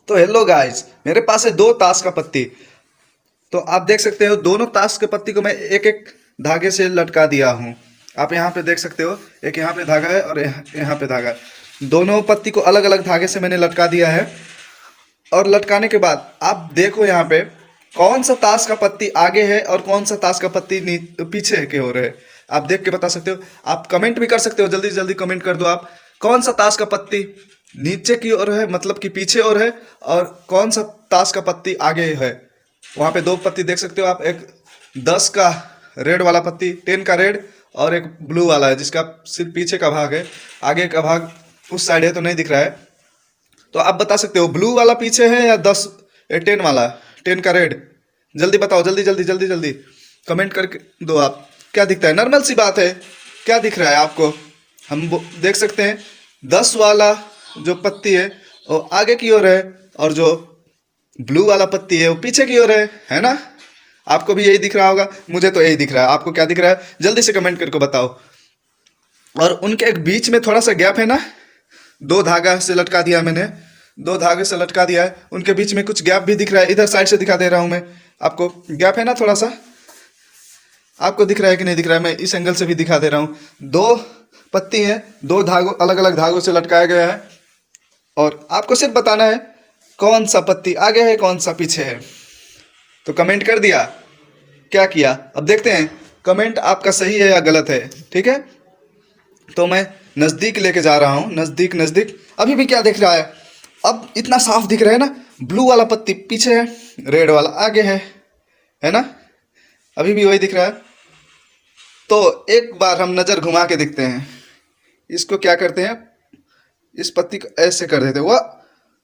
तो hello guys, मेरे पास है दो ताश का पत्ती। तो आप देख सकते हो दोनों ताश के पत्ती को मैं एक एक धागे से लटका दिया हूँ। आप यहाँ पे देख सकते हो, एक यहाँ पे धागा है और यहाँ पे धागा है। दोनों पत्ती को अलग अलग धागे से मैंने लटका दिया है। और लटकाने के बाद आप देखो यहाँ पे कौन सा ताश का पत्ती आगे है और कौन सा ताश का पत्ती पीछे के हो रहे हैं। आप देख के बता सकते हो। आप कमेंट भी कर सकते हो, जल्दी से जल्दी कमेंट कर दो आप, कौन सा ताश का पत्ती नीचे की ओर है, मतलब कि पीछे ओर है, और कौन सा ताश का पत्ती आगे है। वहाँ पे दो पत्ती देख सकते हो आप, एक 10 का रेड वाला पत्ती, 10 का रेड, और एक ब्लू वाला है जिसका सिर्फ पीछे का भाग है, आगे का भाग उस साइड है तो नहीं दिख रहा है। तो आप बता सकते हो ब्लू वाला पीछे है या 10 वाला, 10 का रेड। जल्दी बताओ, जल्दी जल्दी जल्दी जल्दी कमेंट करके दो आप। क्या दिखता है, नॉर्मल सी बात है, क्या दिख रहा है आपको। हम देख सकते हैं 10 वाला जो पत्ती है वो आगे की ओर है, और जो ब्लू वाला पत्ती है वो पीछे की ओर है ना। आपको भी यही दिख रहा होगा, मुझे तो यही दिख रहा है। आपको क्या दिख रहा है, जल्दी से कमेंट करके बताओ। और उनके एक बीच में थोड़ा सा गैप है ना, दो धागा से लटका दिया मैंने, दो धागे से लटका दिया है, उनके बीच में कुछ गैप भी दिख रहा है। इधर साइड से दिखा दे रहा हूं मैं आपको, गैप है ना थोड़ा सा। आपको दिख रहा है कि नहीं दिख रहा है, मैं इस एंगल से भी दिखा दे रहा हूं। दो पत्ती है, दो धागों, अलग अलग धागों से लटकाया गया है, और आपको सिर्फ बताना है कौन सा पत्ती आगे है कौन सा पीछे है। तो कमेंट कर दिया, क्या किया, अब देखते हैं कमेंट आपका सही है या गलत है। ठीक है, तो मैं नज़दीक लेके जा रहा हूँ, नज़दीक नज़दीक। अभी भी क्या दिख रहा है, अब इतना साफ दिख रहा है ना, ब्लू वाला पत्ती पीछे है, रेड वाला आगे है ना। अभी भी वही दिख रहा है। तो एक बार हम नज़र घुमा के देखते हैं, इसको क्या करते हैं, इस पत्ती को ऐसे कर देते हैं।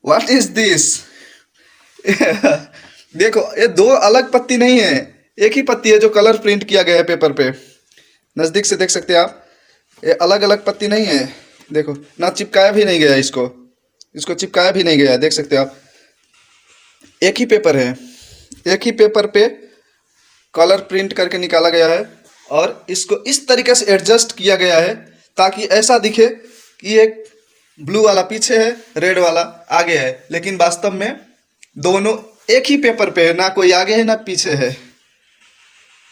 What is this. देखो ये दो अलग पत्ती नहीं है, एक ही पत्ती है जो कलर प्रिंट किया गया है पेपर पे। नज़दीक से देख सकते हैं आप, ये अलग अलग पत्ती नहीं है। देखो ना, चिपकाया भी नहीं गया, इसको इसको चिपकाया भी नहीं गया, देख सकते हो आप। एक ही पेपर है, एक ही पेपर पे कलर प्रिंट करके निकाला गया है, और इसको इस तरीके से एडजस्ट किया गया है ताकि ऐसा दिखे कि एक ब्लू वाला पीछे है, रेड वाला आगे है, लेकिन वास्तव में दोनों एक ही पेपर पे है, ना कोई आगे है ना पीछे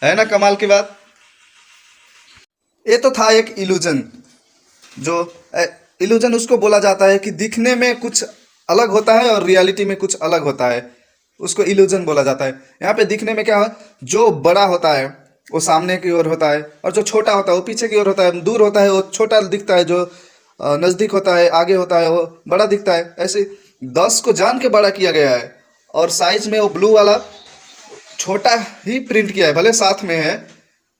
है ना। कमाल की बात। ये तो था एक इल्यूजन। जो इल्यूजन उसको बोला जाता है कि दिखने में कुछ अलग होता है और रियलिटी में कुछ अलग होता है, उसको इल्यूजन बोला जाता है। यहाँ पे दिखने में क्या है, जो बड़ा होता है वो सामने की ओर होता है, और जो छोटा होता है वो पीछे की ओर होता है। दूर होता है वो छोटा दिखता है, जो नज़दीक होता है आगे होता है वो बड़ा दिखता है। ऐसे 10 को जान के बड़ा किया गया है, और साइज में वो ब्लू वाला छोटा ही प्रिंट किया है, भले साथ में है,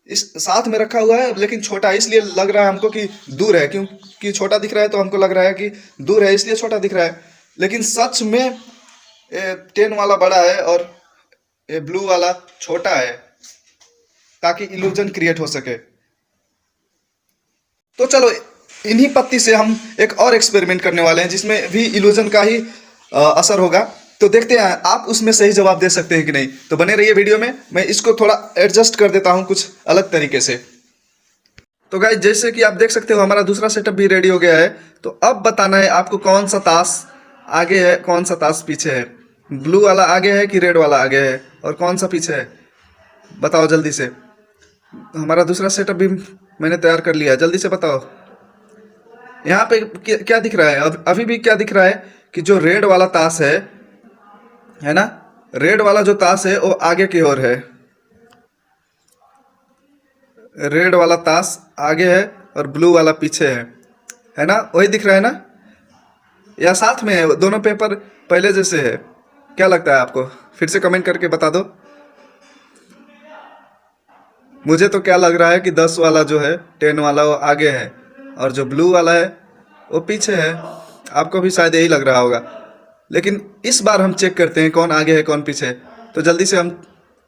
इस साथ में रखा हुआ है, लेकिन छोटा है, इसलिए लग रहा है हमको कि दूर है। क्योंकि छोटा दिख रहा है तो हमको लग रहा है कि दूर है, इसलिए छोटा दिख रहा है। लेकिन सच में ये 10 वाला बड़ा है और ये ब्लू वाला छोटा है, ताकि इल्यूजन क्रिएट हो सके। तो चलो, इन्हीं पत्ती से हम एक और एक्सपेरिमेंट करने वाले हैं जिसमें भी इल्यूजन का ही असर होगा। तो देखते हैं आप उसमें सही जवाब दे सकते हैं कि नहीं। तो बने रहिए वीडियो में, मैं इसको थोड़ा एडजस्ट कर देता हूं कुछ अलग तरीके से। तो गाइस, जैसे कि आप देख सकते हो हमारा दूसरा सेटअप भी रेडी हो गया है। तो अब बताना है आपको कौन सा ताश आगे है कौन सा ताश पीछे है। ब्लू वाला आगे है कि रेड वाला आगे है, और कौन सा पीछे है, बताओ जल्दी से। हमारा दूसरा सेटअप भी मैंने तैयार कर लिया है, जल्दी से बताओ। यहाँ पे क्या दिख रहा है, अभी भी क्या दिख रहा है कि जो रेड वाला ताश है ना, रेड वाला जो ताश है वो आगे की ओर है। रेड वाला ताश आगे है और ब्लू वाला पीछे है ना, वही दिख रहा है ना, या साथ में है, दोनों पेपर पहले जैसे है। क्या लगता है आपको, फिर से कमेंट करके बता दो। मुझे तो क्या लग रहा है कि 10 वाला जो है, 10 वाला वो आगे है, और जो ब्लू वाला है वो पीछे है। आपको भी शायद यही लग रहा होगा, लेकिन इस बार हम चेक करते हैं कौन आगे है कौन पीछे है। तो जल्दी से हम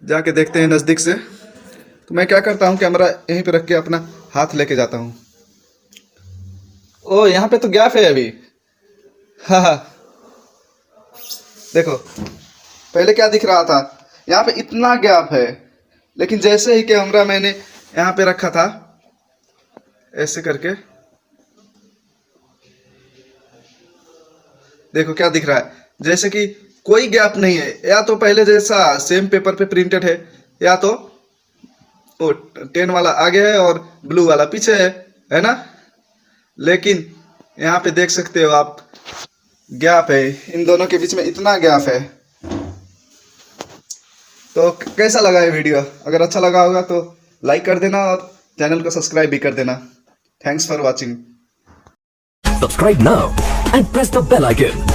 जाके देखते हैं नज़दीक से। तो मैं क्या करता हूँ, कैमरा यहीं पे रख के अपना हाथ लेके जाता हूँ। ओ, यहाँ पे तो गैप है अभी। हाँ हाँ, देखो पहले क्या दिख रहा था, यहाँ पे इतना गैप है, लेकिन जैसे ही कैमरा मैंने यहाँ पे रखा था ऐसे करके, देखो क्या दिख रहा है, जैसे कि कोई गैप नहीं है, या तो पहले जैसा सेम पेपर पे प्रिंटेड है, या तो वो 10 वाला आगे है और ब्लू वाला पीछे है ना। लेकिन यहाँ पे देख सकते हो आप, गैप है, इन दोनों के बीच में इतना गैप है। तो कैसा लगा ये वीडियो? अगर अच्छा लगा होगा तो लाइक कर देना और चैनल को सब्सक्राइब भी कर देना। Thanks for watching. Subscribe now and press the bell icon.